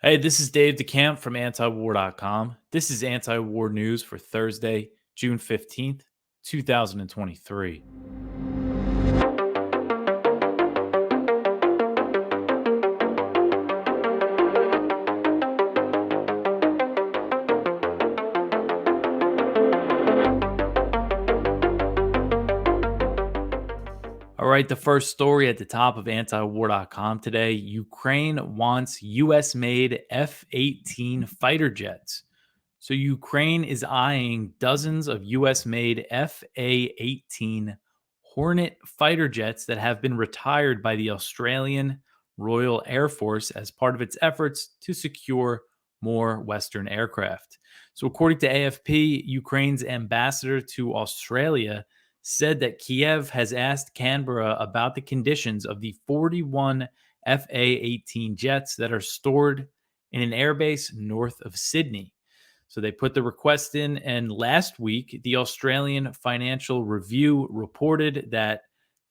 Hey, this is Dave DeCamp from antiwar.com. This is anti-war news for Thursday, June 15th, 2023. All right, the first story at the top of antiwar.com today. Ukraine wants US made F-18 fighter jets. So Ukraine is eyeing dozens of US made F-A-18 Hornet fighter jets that have been retired by the Australian Royal Air Force as part of its efforts to secure more Western aircraft. So according to AFP, Ukraine's ambassador to Australia said that Kiev has asked Canberra about the conditions of the 41 FA-18 jets that are stored in an airbase north of Sydney. So they put the request in, and last week, the Australian Financial Review reported that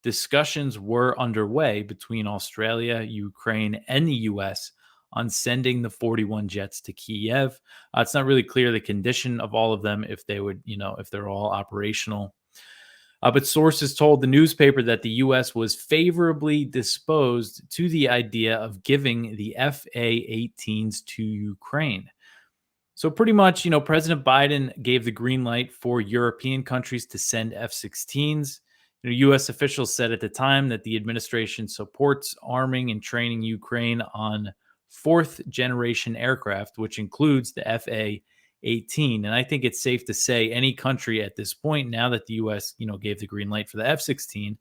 discussions were underway between Australia, Ukraine, and the US on sending the 41 jets to Kiev. It's not really clear the condition of all of them, if they would, if they're all operational. But sources told the newspaper that the U.S. was favorably disposed to the idea of giving the FA-18s to Ukraine. So pretty much, President Biden gave the green light for European countries to send F-16s. U.S. officials said at the time that the administration supports arming and training Ukraine on fourth generation aircraft, which includes the FA-18. And I think it's safe to say any country at this point, now that the U.S. gave the green light for the F-16,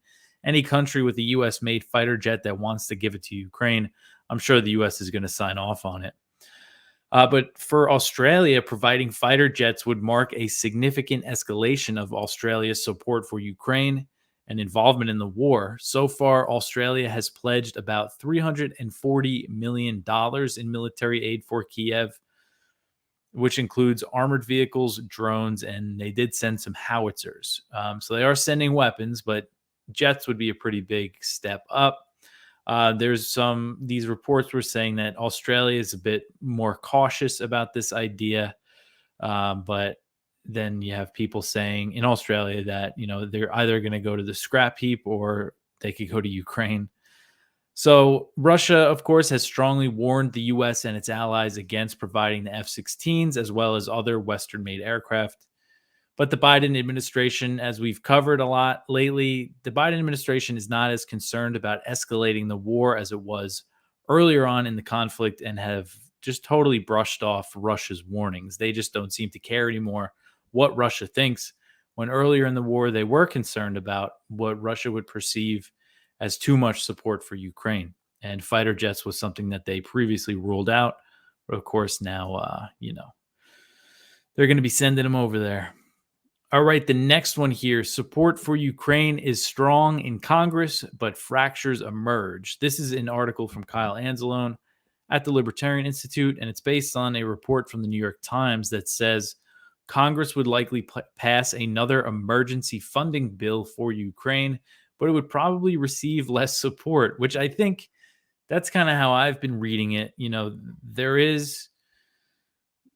any country with a U.S. made fighter jet that wants to give it to Ukraine, I'm sure the U.S. is going to sign off on it. But for Australia, providing fighter jets would mark a significant escalation of Australia's support for Ukraine and involvement in the war. So far, Australia has pledged about $340 million in military aid for Kiev, which includes armored vehicles, drones, and they did send some howitzers. So they are sending weapons, but jets would be a pretty big step up. These reports were saying that Australia is a bit more cautious about this idea. But then you have people saying in Australia that, they're either going to go to the scrap heap or they could go to Ukraine. So Russia, of course, has strongly warned the U.S. and its allies against providing the F-16s as well as other Western-made aircraft. But the Biden administration, as we've covered a lot lately, the Biden administration is not as concerned about escalating the war as it was earlier on in the conflict and have just totally brushed off Russia's warnings. They just don't seem to care anymore what Russia thinks, when earlier in the war they were concerned about what Russia would perceive as too much support for Ukraine. And fighter jets was something that they previously ruled out. But of course, now, they're going to be sending them over there. All right, the next one here. Support for Ukraine is strong in Congress, but fractures emerge. This is an article from Kyle Anzalone at the Libertarian Institute, and it's based on a report from the New York Times that says Congress would likely pass another emergency funding bill for Ukraine, but it would probably receive less support, which I think that's kind of how I've been reading it. There is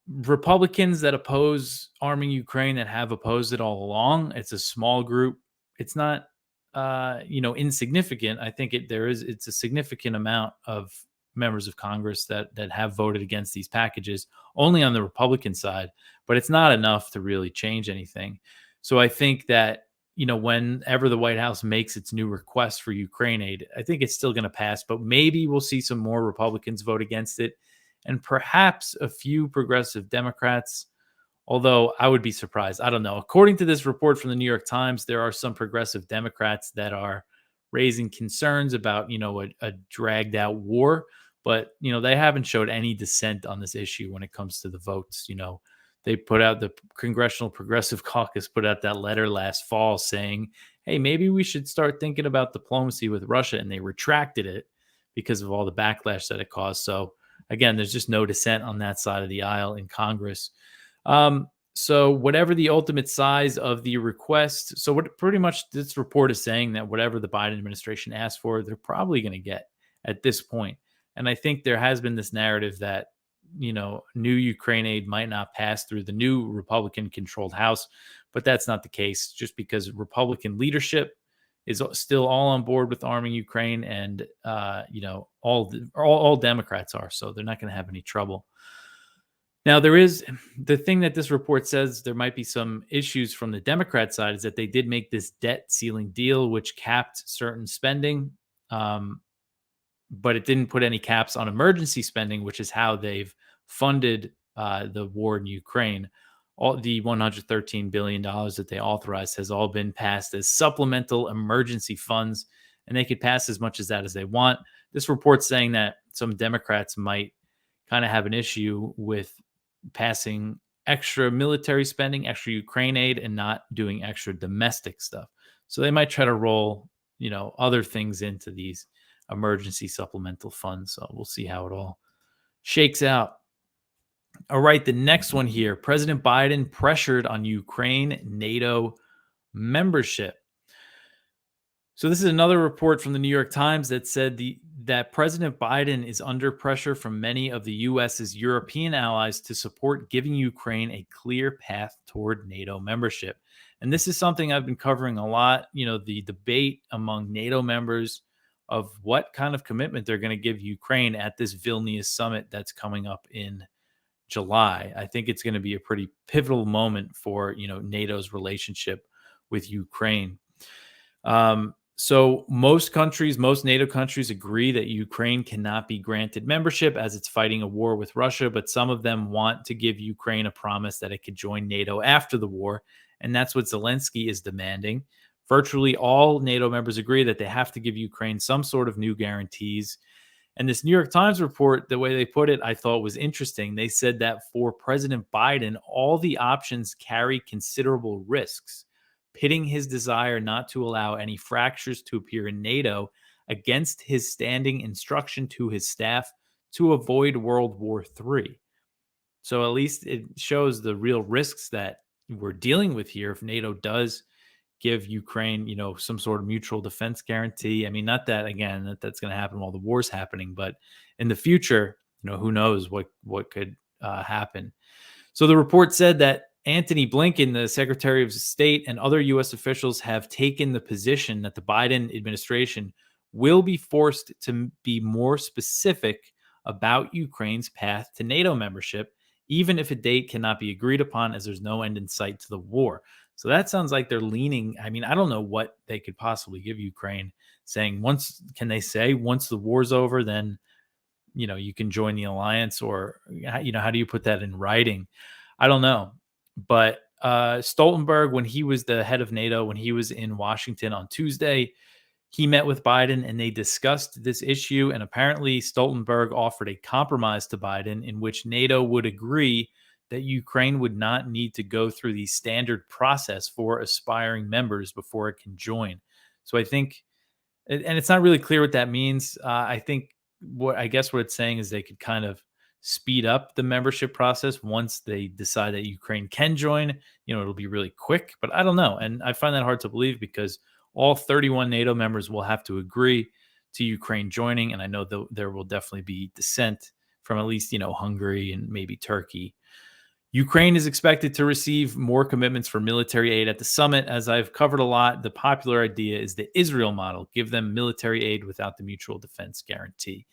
Republicans that oppose arming Ukraine that have opposed it all along. It's a small group. It's not, insignificant. I think it's a significant amount of members of Congress that have voted against these packages, only on the Republican side, but it's not enough to really change anything. So I think that, whenever the White House makes its new request for Ukraine aid, I think it's still going to pass, but maybe we'll see some more Republicans vote against it, and perhaps a few progressive Democrats, although I would be surprised. I don't know. According to this report from the New York Times, there are some progressive Democrats that are raising concerns about, a dragged out war, but, they haven't showed any dissent on this issue when it comes to the votes. They put out, the Congressional Progressive Caucus put out that letter last fall saying, hey, maybe we should start thinking about diplomacy with Russia. And they retracted it because of all the backlash that it caused. So again, there's just no dissent on that side of the aisle in Congress. So whatever the ultimate size of the request, so what pretty much this report is saying that whatever the Biden administration asked for, they're probably going to get at this point. And I think there has been this narrative that new Ukraine aid might not pass through the new Republican controlled House, but that's not the case just because Republican leadership is still all on board with arming Ukraine, and all Democrats are, so they're not going to have any trouble. Now, there is the thing that this report says there might be some issues from the Democrat side is that they did make this debt ceiling deal, which capped certain spending, but it didn't put any caps on emergency spending, which is how they've funded the war in Ukraine. All the $113 billion that they authorized has all been passed as supplemental emergency funds, and they could pass as much as that as they want. This report's saying that some Democrats might kind of have an issue with passing extra military spending, extra Ukraine aid, and not doing extra domestic stuff. So they might try to roll, other things into these emergency supplemental funds. So we'll see how it all shakes out. All right, the next one here. President Biden pressured on Ukraine NATO membership. So this is another report from the New York Times that said that President Biden is under pressure from many of the U.S.'s European allies to support giving Ukraine a clear path toward NATO membership. And this is something I've been covering a lot, the debate among NATO members of what kind of commitment they're going to give Ukraine at this Vilnius summit that's coming up in July. I think it's going to be a pretty pivotal moment for, NATO's relationship with Ukraine. So most NATO countries agree that Ukraine cannot be granted membership as it's fighting a war with Russia, but some of them want to give Ukraine a promise that it could join NATO after the war. And that's what Zelensky is demanding. Virtually all NATO members agree that they have to give Ukraine some sort of new guarantees. And this New York Times report, the way they put it, I thought was interesting. They said that for President Biden, all the options carry considerable risks, pitting his desire not to allow any fractures to appear in NATO against his standing instruction to his staff to avoid World War III. So at least it shows the real risks that we're dealing with here if NATO does give Ukraine, some sort of mutual defense guarantee. I mean, not that, again, that's going to happen while the war's happening, but in the future, who knows what could happen. So the report said that Antony Blinken, the Secretary of State, and other U.S. officials have taken the position that the Biden administration will be forced to be more specific about Ukraine's path to NATO membership, even if a date cannot be agreed upon, as there's no end in sight to the war. So that sounds like they're leaning. I mean, I don't know what they could possibly give Ukraine, saying once the war's over, then, you can join the alliance, or, how do you put that in writing? I don't know. But Stoltenberg, when he was the head of NATO, when he was in Washington on Tuesday, he met with Biden and they discussed this issue. And apparently Stoltenberg offered a compromise to Biden in which NATO would agree that Ukraine would not need to go through the standard process for aspiring members before it can join. So I think, and it's not really clear what that means. I think what it's saying is they could kind of speed up the membership process once they decide that Ukraine can join. It'll be really quick, but I don't know. And I find that hard to believe because all 31 NATO members will have to agree to Ukraine joining. And I know there will definitely be dissent from at least, Hungary and maybe Turkey. Ukraine is expected to receive more commitments for military aid at the summit. As I've covered a lot, the popular idea is the Israel model, give them military aid without the mutual defense guarantee.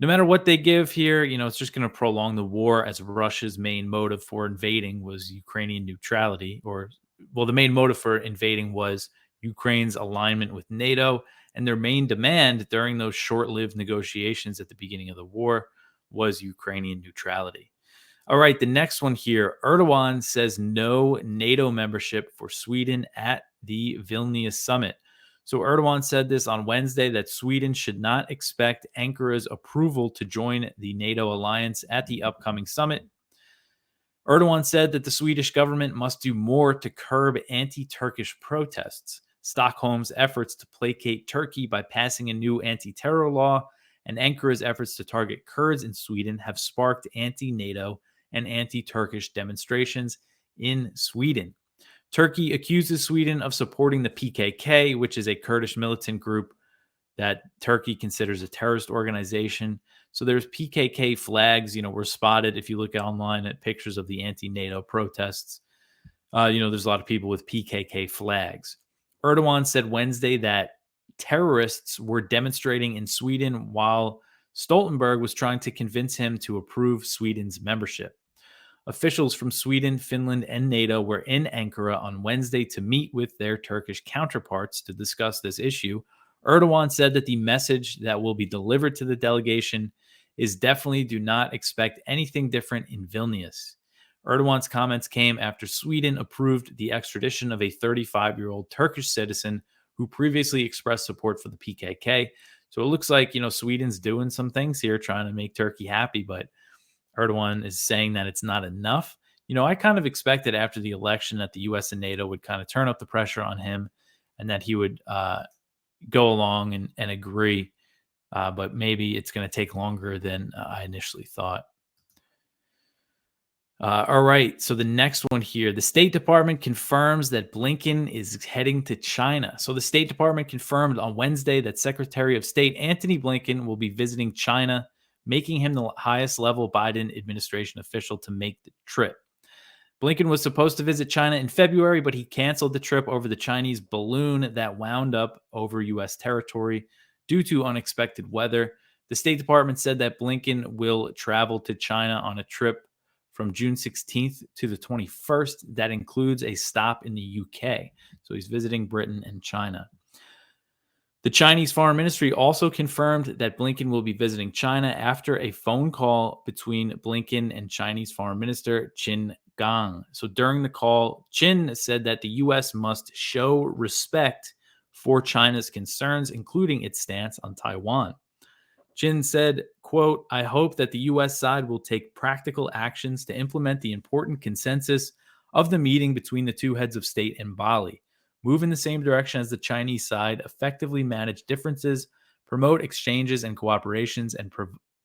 No matter what they give here, it's just going to prolong the war, as Russia's main motive for invading was Ukrainian neutrality, the main motive for invading was Ukraine's alignment with NATO. And their main demand during those short-lived negotiations at the beginning of the war was Ukrainian neutrality. All right, the next one here. Erdogan says no NATO membership for Sweden at the Vilnius summit. So Erdogan said this on Wednesday, that Sweden should not expect Ankara's approval to join the NATO alliance at the upcoming summit. Erdogan said that the Swedish government must do more to curb anti-Turkish protests. Stockholm's efforts to placate Turkey by passing a new anti-terror law and Ankara's efforts to target Kurds in Sweden have sparked anti-NATO and anti-Turkish demonstrations in Sweden. Turkey accuses Sweden of supporting the PKK, which is a Kurdish militant group that Turkey considers a terrorist organization. So there's PKK flags, were spotted. If you look online at pictures of the anti-NATO protests, there's a lot of people with PKK flags. Erdogan said Wednesday that terrorists were demonstrating in Sweden while Stoltenberg was trying to convince him to approve Sweden's membership. Officials from Sweden, Finland, and NATO were in Ankara on Wednesday to meet with their Turkish counterparts to discuss this issue. Erdogan said that the message that will be delivered to the delegation is definitely do not expect anything different in Vilnius. Erdogan's comments came after Sweden approved the extradition of a 35-year-old Turkish citizen who previously expressed support for the PKK. So it looks like, Sweden's doing some things here, trying to make Turkey happy, but Erdogan is saying that it's not enough. I kind of expected after the election that the U.S. and NATO would kind of turn up the pressure on him and that he would go along and agree. But maybe it's going to take longer than I initially thought. All right. So the next one here, the State Department confirms that Blinken is heading to China. So the State Department confirmed on Wednesday that Secretary of State Antony Blinken will be visiting China, making him the highest level Biden administration official to make the trip. Blinken was supposed to visit China in February, but he canceled the trip over the Chinese balloon that wound up over U.S. territory due to unexpected weather. The State Department said that Blinken will travel to China on a trip from June 16th to the 21st. That includes a stop in the UK. So he's visiting Britain and China. The Chinese Foreign Ministry also confirmed that Blinken will be visiting China after a phone call between Blinken and Chinese Foreign Minister Qin Gang. So during the call, Qin said that the U.S. must show respect for China's concerns, including its stance on Taiwan. Qin said, quote, I hope that the U.S. side will take practical actions to implement the important consensus of the meeting between the two heads of state in Bali, move in the same direction as the Chinese side, effectively manage differences, promote exchanges and cooperations,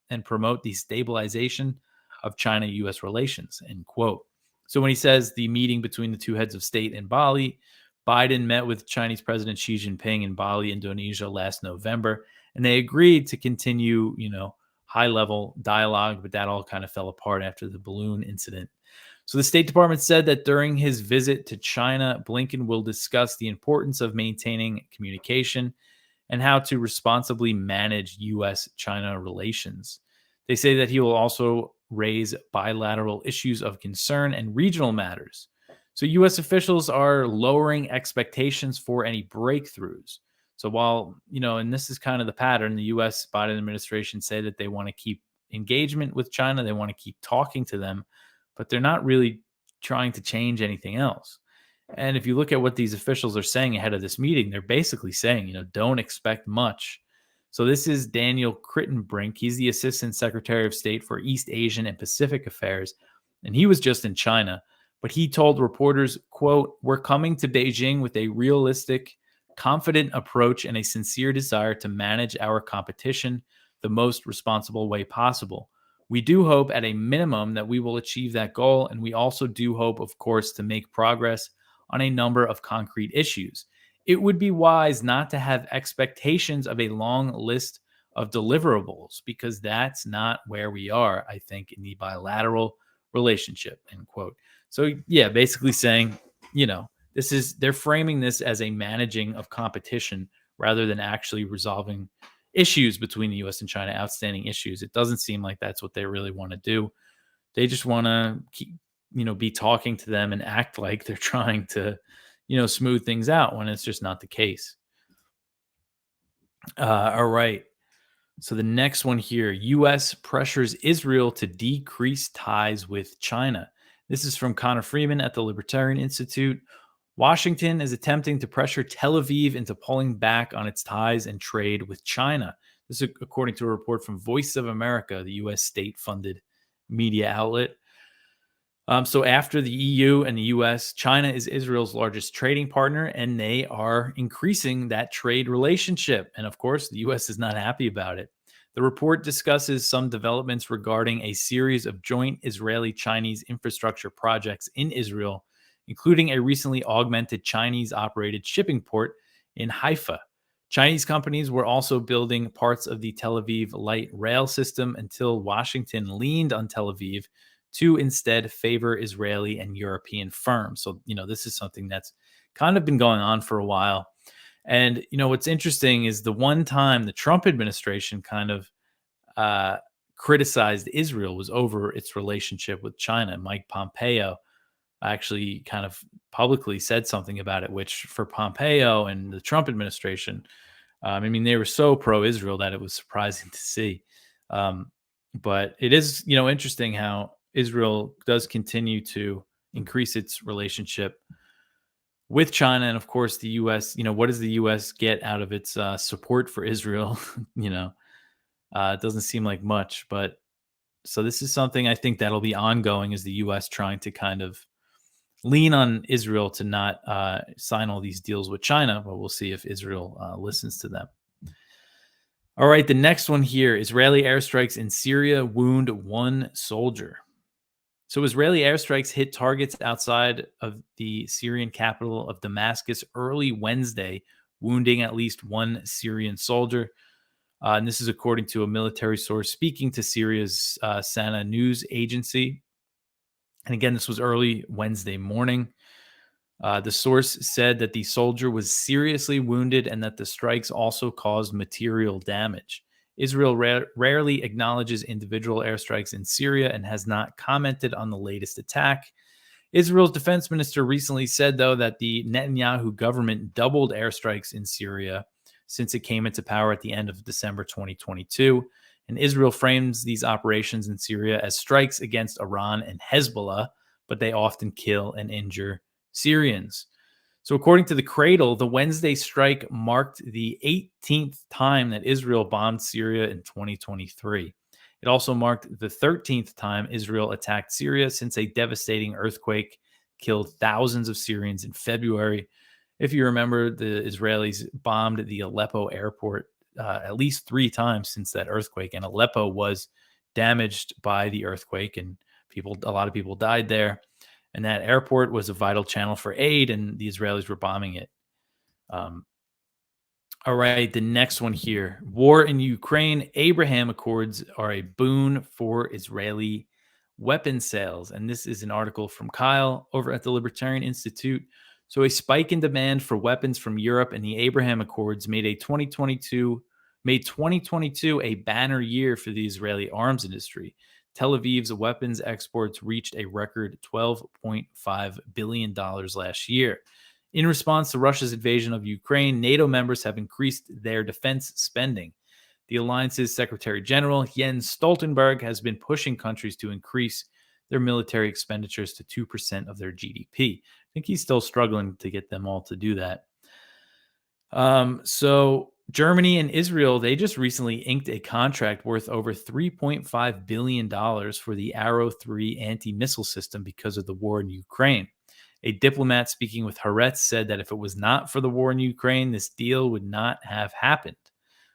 and promote the stabilization of China-U.S. relations, end quote. So when he says the meeting between the two heads of state in Bali, Biden met with Chinese President Xi Jinping in Bali, Indonesia last November, and they agreed to continue, high-level dialogue, but that all kind of fell apart after the balloon incident. So the State Department said that during his visit to China, Blinken will discuss the importance of maintaining communication and how to responsibly manage U.S.-China relations. They say that he will also raise bilateral issues of concern and regional matters. So U.S. officials are lowering expectations for any breakthroughs. So while, and this is kind of the pattern, the U.S. Biden administration say that they want to keep engagement with China, they want to keep talking to them, but they're not really trying to change anything else. And if you look at what these officials are saying ahead of this meeting, they're basically saying, don't expect much. So this is Daniel Crittenbrink. He's the Assistant Secretary of State for East Asian and Pacific Affairs, and he was just in China. But he told reporters, quote, we're coming to Beijing with a realistic, confident approach and a sincere desire to manage our competition the most responsible way possible. We do hope at a minimum that we will achieve that goal, and we also do hope, of course, to make progress on a number of concrete issues. It would be wise not to have expectations of a long list of deliverables because that's not where we are, I think, in the bilateral relationship, end quote. So, yeah, basically saying, they're framing this as a managing of competition rather than actually resolving issues between the U.S. and China, outstanding issues. It doesn't seem like that's what they really want to do. They just want to keep, be talking to them and act like they're trying to, smooth things out when it's just not the case. All right. So the next one here, U.S. pressures Israel to decrease ties with China. This is from Connor Freeman at the Libertarian Institute. Washington is attempting to pressure Tel Aviv into pulling back on its ties and trade with China. This is according to a report from Voice of America, the U.S. state-funded media outlet. So after the EU and the U.S., China is Israel's largest trading partner, and they are increasing that trade relationship. And of course, the U.S. is not happy about it. The report discusses some developments regarding a series of joint Israeli-Chinese infrastructure projects in Israel, including a recently augmented Chinese-operated shipping port in Haifa. Chinese companies were also building parts of the Tel Aviv light rail system until Washington leaned on Tel Aviv to instead favor Israeli and European firms. So, this is something that's kind of been going on for a while. And, what's interesting is the one time the Trump administration kind of uh, criticized Israel was over its relationship with China. Mike Pompeo actually kind of publicly said something about it, which for Pompeo and the Trump administration, I mean, they were so pro-Israel that it was surprising to see. Um, but it is, interesting how Israel does continue to increase its relationship with China, and of course, the U.S. What does the U.S. get out of its support for Israel? It doesn't seem like much, but so this is something I think that'll be ongoing as the U.S. trying to kind of lean on Israel to not sign all these deals with China, but we'll see if Israel listens to them. All right, the next one here, Israeli airstrikes in Syria wound one soldier. So Israeli airstrikes hit targets outside of the Syrian capital of Damascus early Wednesday, wounding at least one Syrian soldier. And this is according to a military source speaking to Syria's Sana news agency. And again, this was early Wednesday morning. The source said that the soldier was seriously wounded and that the strikes also caused material damage. Israel rarely acknowledges individual airstrikes in Syria and has not commented on the latest attack. Israel's defense minister recently said, though, that the Netanyahu government doubled airstrikes in Syria since it came into power at the end of December 2022. And Israel frames these operations in Syria as strikes against Iran and Hezbollah, but they often kill and injure Syrians. So, according to the Cradle, the Wednesday strike marked the 18th time that Israel bombed Syria in 2023. It also marked the 13th time Israel attacked Syria since a devastating earthquake killed thousands of Syrians in February. If you remember, the Israelis bombed the Aleppo airport at least 3 times since that earthquake, and Aleppo was damaged by the earthquake, and a lot of people died there. And that airport was a vital channel for aid, and the Israelis were bombing it. All right, the next one here. War in Ukraine. Abraham Accords are a boon for Israeli weapon sales. And this is an article from Kyle over at the Libertarian Institute. So a spike in demand for weapons from Europe and the Abraham Accords made 2022 a banner year for the Israeli arms industry. Tel Aviv's weapons exports reached a record $12.5 billion last year. In response to Russia's invasion of Ukraine, NATO members have increased their defense spending. The alliance's Secretary General, Jens Stoltenberg, has been pushing countries to increase their military expenditures to 2% of their GDP. I think he's still struggling to get them all to do that. So Germany and Israel, they just recently inked a contract worth over $3.5 billion for the Arrow 3 anti-missile system because of the war in Ukraine. A diplomat speaking with Haaretz said that if it was not for the war in Ukraine, this deal would not have happened.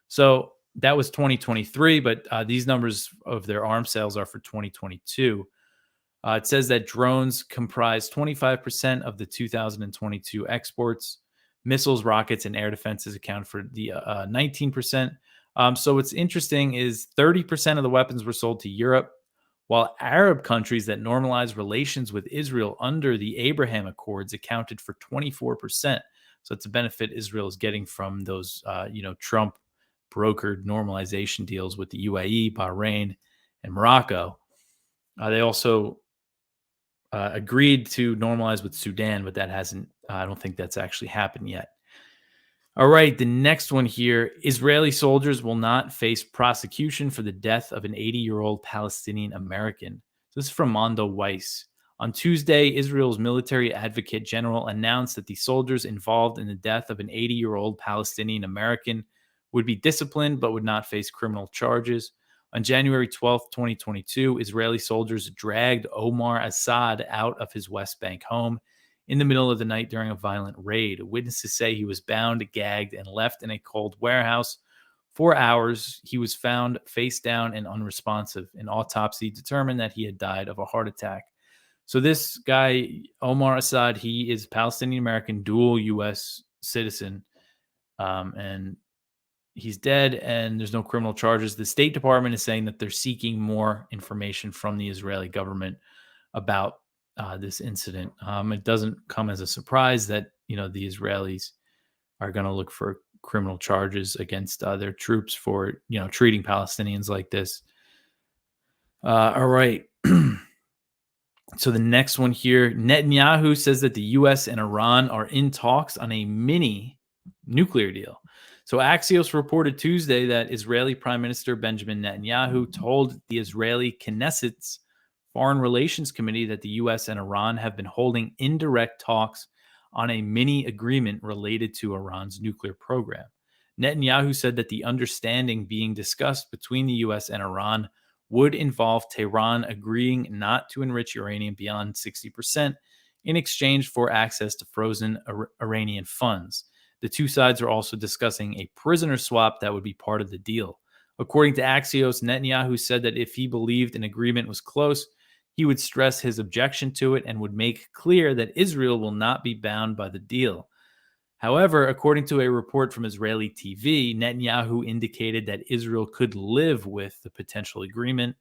So that was 2023, but these numbers of their arms sales are for 2022. It says that drones comprise 25% of the 2022 exports. Missiles, rockets, and air defenses account for the 19%. So what's interesting is 30% of the weapons were sold to Europe, while Arab countries that normalized relations with Israel under the Abraham Accords accounted for 24%. So it's a benefit Israel is getting from those, Trump brokered normalization deals with the UAE, Bahrain, and Morocco. They also agreed to normalize with Sudan, but that hasn't, I don't think that's actually happened yet. All right, the next one here. Israeli soldiers will not face prosecution for the death of an 80-year-old Palestinian American. So this is from Mondo Weiss. On Tuesday, Israel's military advocate general announced that the soldiers involved in the death of an 80-year-old Palestinian American would be disciplined but would not face criminal charges. On January 12th, 2022, Israeli soldiers dragged Omar Assad out of his West Bank home in the middle of the night during a violent raid. Witnesses say he was bound, gagged, and left in a cold warehouse for hours. He was found face down and unresponsive. An autopsy determined that he had died of a heart attack. So this guy, Omar Assad, he is Palestinian American, dual U.S. citizen. And he's dead and there's no criminal charges. The State Department is saying that they're seeking more information from the Israeli government about this incident. It doesn't come as a surprise that the Israelis are going to look for criminal charges against their troops for treating Palestinians like this. All right. So the next one here, Netanyahu says that the U.S. and Iran are in talks on a mini nuclear deal. So Axios reported Tuesday that Israeli Prime Minister Benjamin Netanyahu told the Israeli Knesset's Foreign Relations Committee that the U.S. and Iran have been holding indirect talks on a mini agreement related to Iran's nuclear program. Netanyahu said that the understanding being discussed between the U.S. and Iran would involve Tehran agreeing not to enrich uranium beyond 60% in exchange for access to frozen Iranian funds. The two sides are also discussing a prisoner swap that would be part of the deal. According to Axios, Netanyahu said that if he believed an agreement was close, he would stress his objection to it and would make clear that Israel will not be bound by the deal. However, according to a report from Israeli TV, Netanyahu indicated that Israel could live with the potential agreement.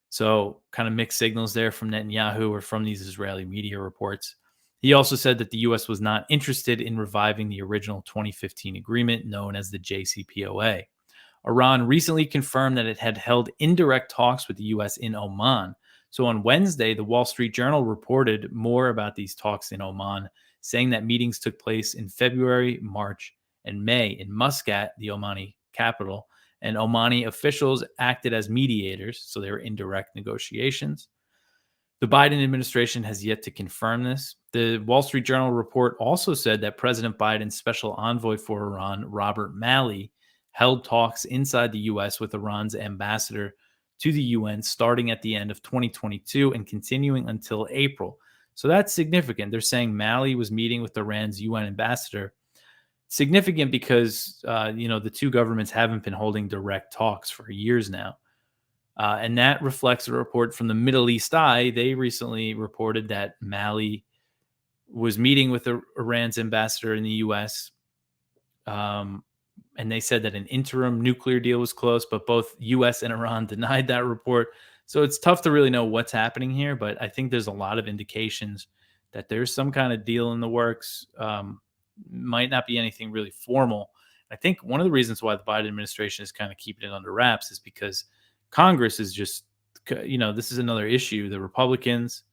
So, kind of mixed signals there from Netanyahu or from these Israeli media reports. He also said that the U.S. was not interested in reviving the original 2015 agreement known as the JCPOA. Iran recently confirmed that it had held indirect talks with the U.S. in Oman. So on Wednesday, the Wall Street Journal reported more about these talks in Oman, saying that meetings took place in February, March, and May in Muscat, the Omani capital, and Omani officials acted as mediators, so they were indirect negotiations. The Biden administration has yet to confirm this. The Wall Street Journal report also said that President Biden's special envoy for Iran, Robert Malley, held talks inside the U.S. with Iran's ambassador to the UN starting at the end of 2022 and continuing until April. So that's significant. They're saying Malley was meeting with Iran's UN ambassador. Significant because, the two governments haven't been holding direct talks for years now. And that reflects a report from the Middle East Eye. They recently reported that Malley was meeting with Iran's ambassador in the U.S., and they said that an interim nuclear deal was close, but both U.S. and Iran denied that report. So it's tough to really know what's happening here, but I think there's a lot of indications that there's some kind of deal in the works. Might not be anything really formal. I think one of the reasons why the Biden administration is kind of keeping it under wraps is because Congress is just, this is another issue. The Republicans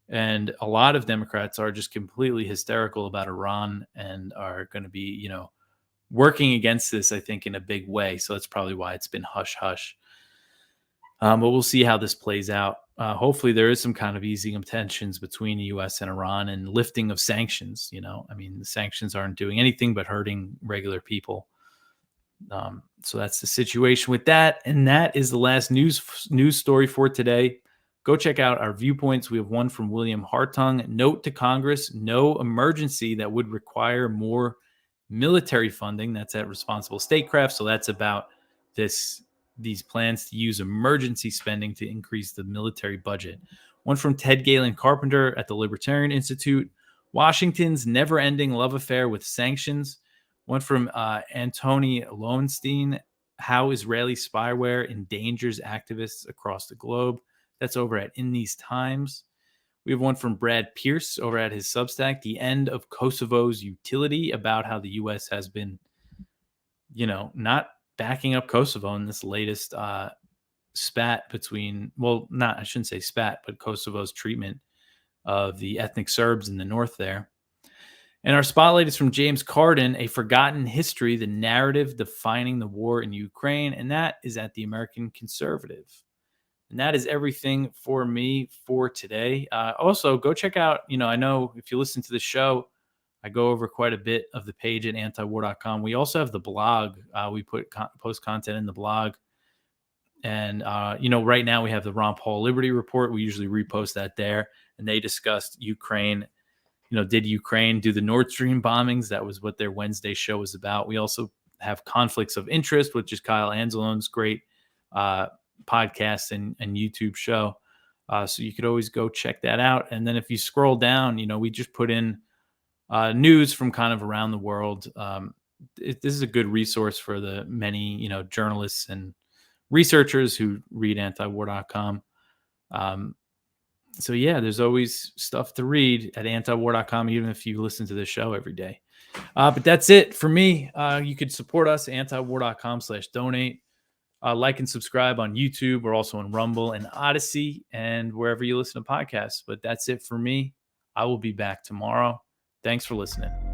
and a lot of Democrats are just completely hysterical about Iran and are going to be, working against this, I think, in a big way. So that's probably why it's been hush hush. But we'll see how this plays out. Hopefully there is some kind of easing of tensions between the U.S. and Iran and lifting of sanctions. The sanctions aren't doing anything but hurting regular people. So that's the situation with that. And that is the last news story for today. Go check out our viewpoints. We have one from William Hartung. Note to Congress, no emergency that would require more military funding. That's at Responsible Statecraft. So that's about these plans to use emergency spending to increase the military budget. One from Ted Galen Carpenter at the Libertarian Institute. Washington's never-ending love affair with sanctions. One from Antony Lowenstein. How Israeli spyware endangers activists across the globe. That's over at In These Times. We have one from Brad Pierce over at his Substack, The End of Kosovo's Utility, about how the U.S. has been, not backing up Kosovo in this latest spat between, I shouldn't say spat, but Kosovo's treatment of the ethnic Serbs in the north there. And our spotlight is from James Carden, A Forgotten History, the narrative defining the war in Ukraine, and that is at the American Conservative. And that is everything for me for today. Also, go check out, I know if you listen to the show, I go over quite a bit of the page at antiwar.com. We also have the blog. We post content in the blog. And, right now we have the Ron Paul Liberty Report. We usually repost that there. And they discussed Ukraine. Did Ukraine do the Nord Stream bombings? That was what their Wednesday show was about. We also have Conflicts of Interest, which is Kyle Anzalone's great podcast and YouTube show. So you could always go check that out. And then if you scroll down, we just put in news from kind of around the world. this is a good resource for the many, journalists and researchers who read antiwar.com. So yeah, there's always stuff to read at antiwar.com, even if you listen to the show every day. But that's it for me. You could support us, antiwar.com/donate. Like and subscribe on YouTube. We're also on Rumble and Odyssey and wherever you listen to podcasts. But that's it for me. I will be back tomorrow. Thanks for listening.